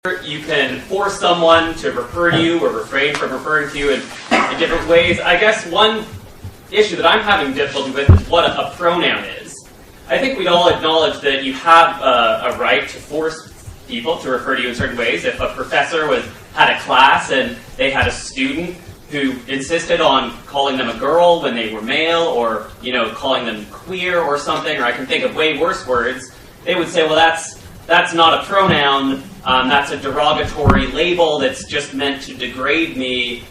You can force someone to refer to you or refrain from referring to you in different ways. I guess one issue that I'm having difficulty with is what a pronoun is. I think we'd all acknowledge that you have a right to force people to refer to you in certain ways. If a professor had a class and they had a student who insisted on calling them a girl when they were male, or calling them queer or something, or I can think of way worse words, they would say, well, that's not a pronoun. That's a derogatory label that's just meant to degrade me.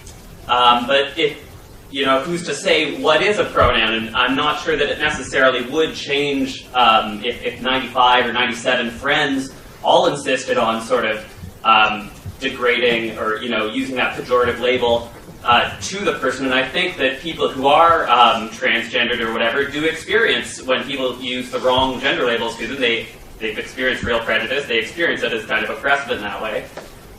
But who's to say what is a pronoun? And I'm not sure that it necessarily would change if 95 or 97 friends all insisted on sort of degrading or using that pejorative label to the person. And I think that people who are transgendered or whatever do experience when people use the wrong gender labels to them. They've experienced real prejudice. They experience it as kind of oppressive in that way.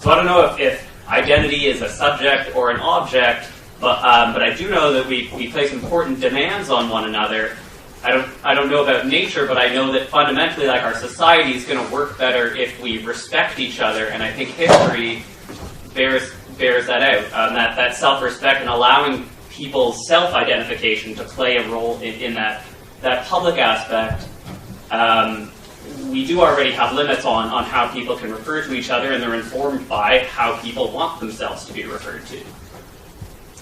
So I don't know if identity is a subject or an object, but I do know that we place important demands on one another. I don't know about nature, but I know that fundamentally, like, our society is going to work better if we respect each other, and I think history bears that out. That self-respect and allowing people's self-identification to play a role in that public aspect. We do already have limits on how people can refer to each other, and they're informed by how people want themselves to be referred to.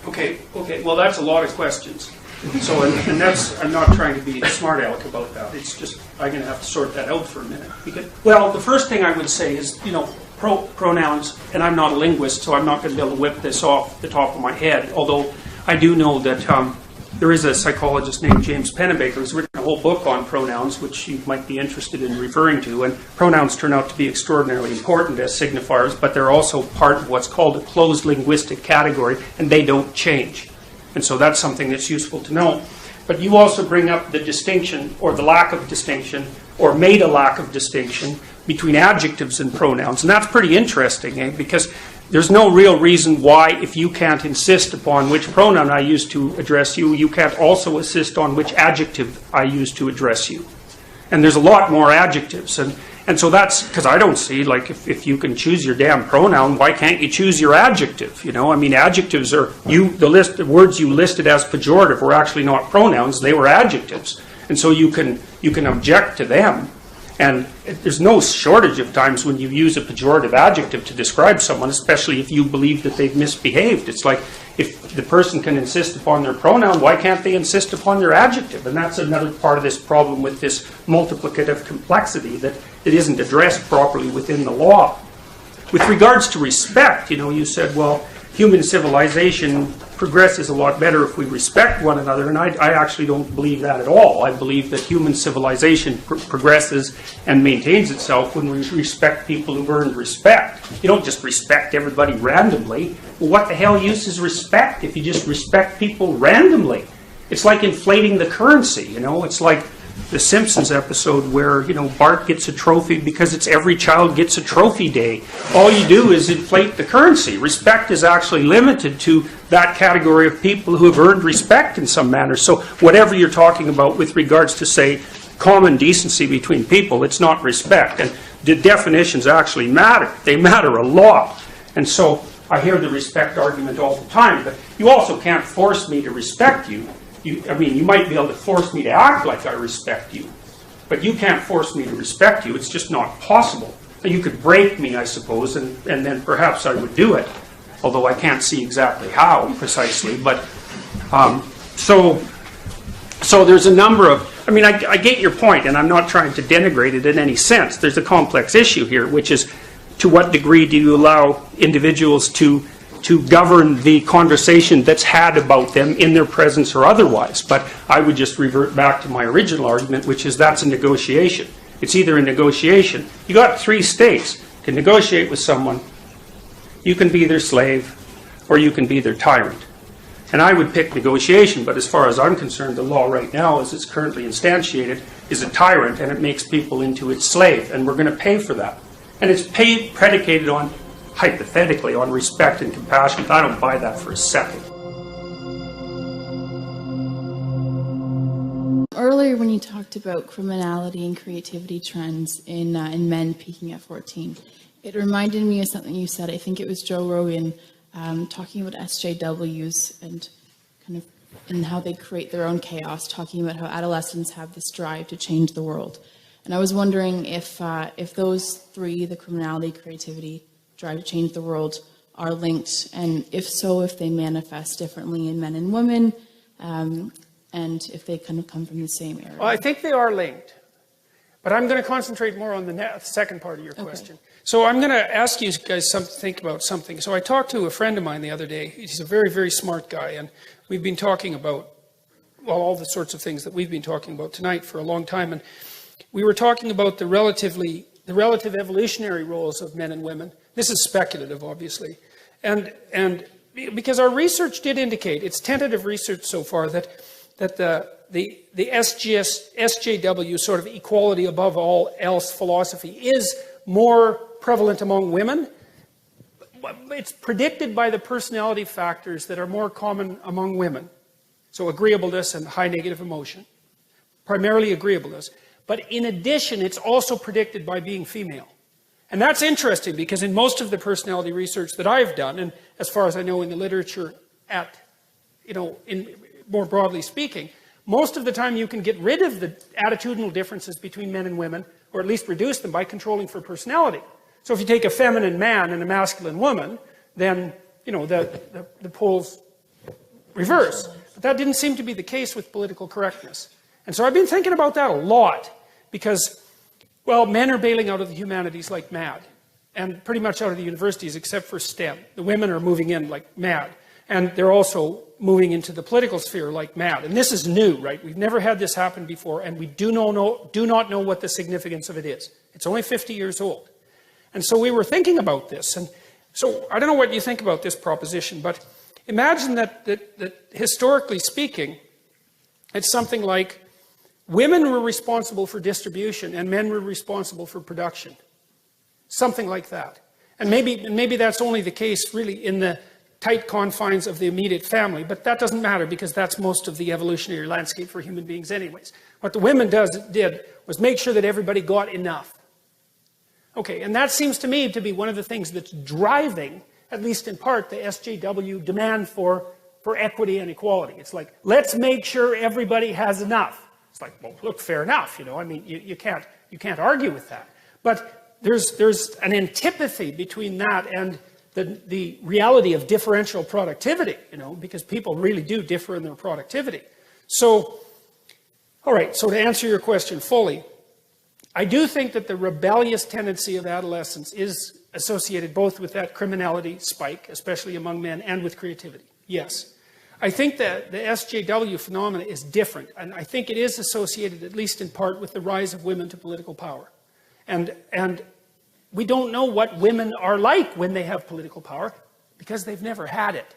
Okay. Well, that's a lot of questions. So, and that's, I'm not trying to be a smart aleck about that. It's just, I'm going to have to sort that out for a minute. Well, the first thing I would say is, pronouns, and I'm not a linguist, so I'm not going to be able to whip this off the top of my head, although I do know that there is a psychologist named James Pennebaker who's written a whole book on pronouns, which you might be interested in referring to. And pronouns turn out to be extraordinarily important as signifiers, but they're also part of what's called a closed linguistic category, and they don't change. And so that's something that's useful to know. But you also bring up the distinction, or the lack of distinction, or made a lack of distinction between adjectives and pronouns. And that's pretty interesting, because there's no real reason why, if you can't insist upon which pronoun I use to address you, you can't also insist on which adjective I use to address you. And there's a lot more adjectives. And so that's, because I don't see, like, if you can choose your damn pronoun, why can't you choose your adjective? Adjectives are, the words you listed as pejorative were actually not pronouns, they were adjectives. And so you can object to them. And there's no shortage of times when you use a pejorative adjective to describe someone, especially if you believe that they've misbehaved. It's like, if the person can insist upon their pronoun, why can't they insist upon their adjective? And that's another part of this problem with this multiplicative complexity, that it isn't addressed properly within the law. With regards to respect, you said, well, human civilization progresses a lot better if we respect one another, and I actually don't believe that at all. I believe that human civilization progresses and maintains itself when we respect people who've earned respect. You don't just respect everybody randomly. Well, what the hell use is respect if you just respect people randomly? It's like inflating the currency, It's like the Simpsons episode where, Bart gets a trophy because it's every child gets a trophy day. All you do is inflate the currency. Respect is actually limited to that category of people who have earned respect in some manner. So whatever you're talking about with regards to, say, common decency between people, it's not respect. And the definitions actually matter. They matter a lot. And so I hear the respect argument all the time, but you also can't force me to respect you. You might be able to force me to act like I respect you, but you can't force me to respect you. It's just not possible. You could break me, I suppose, and then perhaps I would do it, although I can't see exactly how precisely. But so there's a number of, I get your point, and I'm not trying to denigrate it in any sense. There's a complex issue here, which is, to what degree do you allow individuals to govern the conversation that's had about them in their presence or otherwise. But I would just revert back to my original argument, which is that's a negotiation. It's either a negotiation. You got 3 states. You can negotiate with someone, you can be their slave, or you can be their tyrant. And I would pick negotiation, but as far as I'm concerned, the law right now, as it's currently instantiated, is a tyrant, and it makes people into its slave, and we're going to pay for that. And it's predicated on, hypothetically, on respect and compassion. I don't buy that for a second. Earlier when you talked about criminality and creativity trends in men peaking at 14, It reminded me of something you said. I think it was Joe Rogan talking about SJWs and kind of and how they create their own chaos, talking about how adolescents have this drive to change the world. And I was wondering if those three, the criminality, creativity, drive to change the world, are linked, and if so, if they manifest differently in men and women, and if they kind of come from the same area. Well, I think they are linked. But I'm going to concentrate more on the second part of your question. Okay. So I'm going to ask you guys to think about something. So I talked to a friend of mine the other day. He's a very, very smart guy, and we've been talking about, well, all the sorts of things that we've been talking about tonight for a long time. And we were talking about the relative evolutionary roles of men and women. This is speculative, obviously. And because our research did indicate, it's tentative research so far, that the SJW sort of equality above all else philosophy is more prevalent among women. It's predicted by the personality factors that are more common among women. So agreeableness and high negative emotion. Primarily agreeableness. But in addition, it's also predicted by being female. And that's interesting because in most of the personality research that I've done, and as far as I know in the literature more broadly speaking, most of the time you can get rid of the attitudinal differences between men and women, or at least reduce them by controlling for personality. So if you take a feminine man and a masculine woman, then, the poles reverse. But that didn't seem to be the case with political correctness. And so I've been thinking about that a lot, because, well, men are bailing out of the humanities like mad, and pretty much out of the universities except for STEM. The women are moving in like mad. And they're also moving into the political sphere like mad. And this is new, right? We've never had this happen before, and we do not know what the significance of it is. It's only 50 years old. And so we were thinking about this. And so I don't know what you think about this proposition, but imagine that historically speaking, it's something like women were responsible for distribution and men were responsible for production. Something like that. And maybe that's only the case really in the tight confines of the immediate family, but that doesn't matter because that's most of the evolutionary landscape for human beings anyways. What the women did was make sure that everybody got enough. Okay, and that seems to me to be one of the things that's driving, at least in part, the SJW demand for equity and equality. It's like, let's make sure everybody has enough. It's like, well, look, fair enough, I mean, you can't argue with that. But there's an antipathy between that and the reality of differential productivity, because people really do differ in their productivity. So, all right, so to answer your question fully, I do think that the rebellious tendency of adolescence is associated both with that criminality spike, especially among men, and with creativity. Yes. I think that the SJW phenomena is different, and I think it is associated, at least in part, with the rise of women to political power. And we don't know what women are like when they have political power because they've never had it.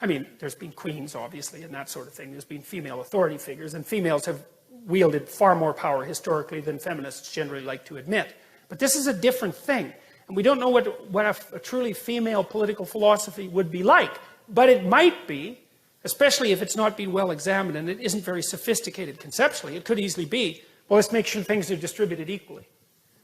I mean, there's been queens, obviously, and that sort of thing. There's been female authority figures, and females have wielded far more power historically than feminists generally like to admit. But this is a different thing. And we don't know what a truly female political philosophy would be like. But it might be, especially if it's not been well examined and it isn't very sophisticated conceptually. It could easily be, well, let's make sure things are distributed equally.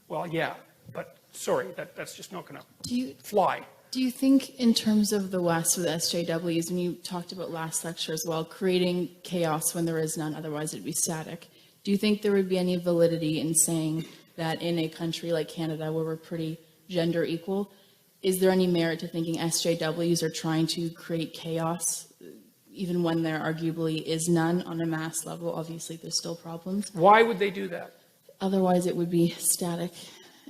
Well, yeah, but sorry, that's just not going to fly. Do you think in terms of the West with SJWs, and you talked about last lecture as well, creating chaos when there is none, otherwise it'd be static, do you think there would be any validity in saying that in a country like Canada where we're pretty gender equal, is there any merit to thinking SJWs are trying to create chaos even when there arguably is none on a mass level? Obviously there's still problems. Why would they do that? Otherwise it would be static.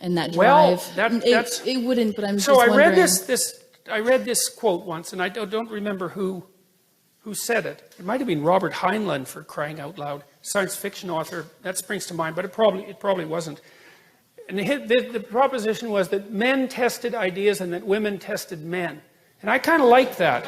And that drive, it wouldn't, but I'm just wondering. I read this quote once, and I don't remember who said it. It might have been Robert Heinlein, for crying out loud, science fiction author. That springs to mind, but it probably wasn't. And the proposition was that men tested ideas and that women tested men. And I kind of like that.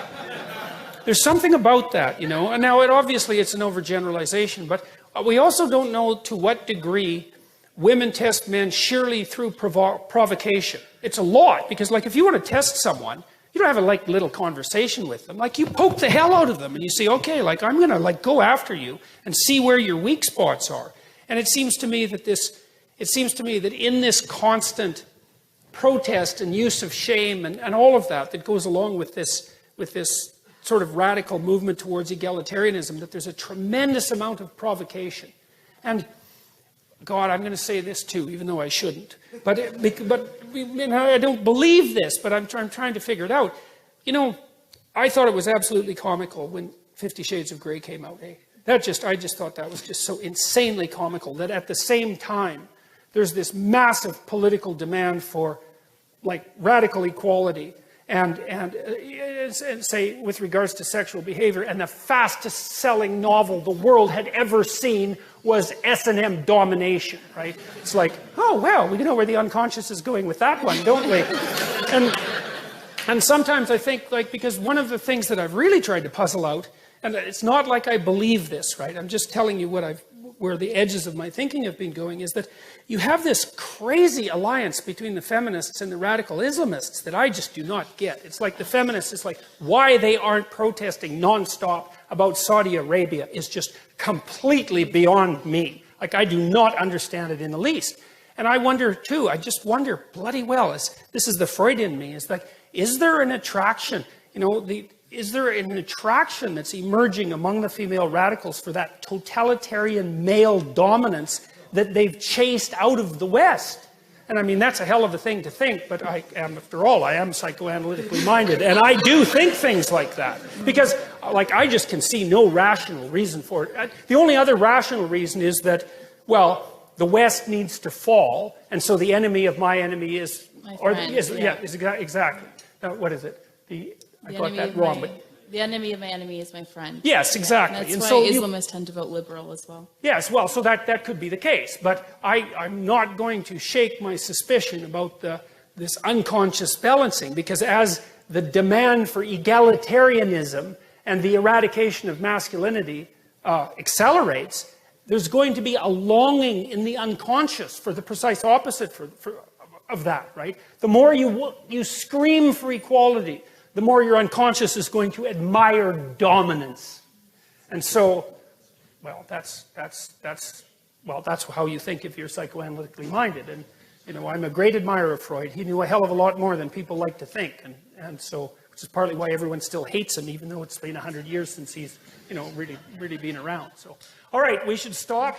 There's something about that, And now, obviously, it's an overgeneralization, but we also don't know to what degree women test men sheerly through provocation. It's a lot, because if you want to test someone, you don't have a little conversation with them. You poke the hell out of them and you say, okay, I'm going to go after you and see where your weak spots are. And it seems to me that in this constant protest and use of shame and all of that goes along with this sort of radical movement towards egalitarianism, that there's a tremendous amount of provocation. And God, I'm going to say this too, even though I shouldn't. But I don't believe this, but I'm trying to figure it out. You know, I thought it was absolutely comical when 50 Shades of Grey came out. Eh? I just thought that was just so insanely comical that at the same time, there's this massive political demand for, like, radical equality and say, with regards to sexual behavior, and the fastest selling novel the world had ever seen was S&M Domination, right? It's like, oh, well, we know where the unconscious is going with that one, don't we? And sometimes I think, like, because one of the things that I've really tried to puzzle out, and it's not like I believe this, right? I'm just telling you where the edges of my thinking have been going, is that you have this crazy alliance between the feminists and the radical Islamists that I just do not get. It's like the feminists, it's like why they aren't protesting nonstop about Saudi Arabia is just completely beyond me. Like, I do not understand it in the least. And I wonder too, I just wonder bloody well, this is the Freud in me, is like, is there an attraction, you know, is there an attraction that's emerging among the female radicals for that totalitarian male dominance that they've chased out of the West? And I mean, that's a hell of a thing to think, but after all, I am psychoanalytically minded, and I do think things like that. Because, like, I just can see no rational reason for it. The only other rational reason is that, well, the West needs to fall, and so the enemy of my enemy is... My friend, exactly. Now, what is it? I got that wrong, but... The enemy of my enemy is my friend. Yes, exactly. And that's why Islamists tend to vote liberal as well. Yes, well, so that could be the case. But I'm not going to shake my suspicion about this unconscious balancing, because as the demand for egalitarianism and the eradication of masculinity accelerates, there's going to be a longing in the unconscious for the precise opposite of that, right? The more you scream for equality, the more your unconscious is going to admire dominance. And so, well, that's how you think if you're psychoanalytically minded. And, you know, I'm a great admirer of Freud. He knew a hell of a lot more than people like to think. And so, which is partly why everyone still hates him, even though it's been 100 years since he's, you know, really been around. So, all right, we should stop.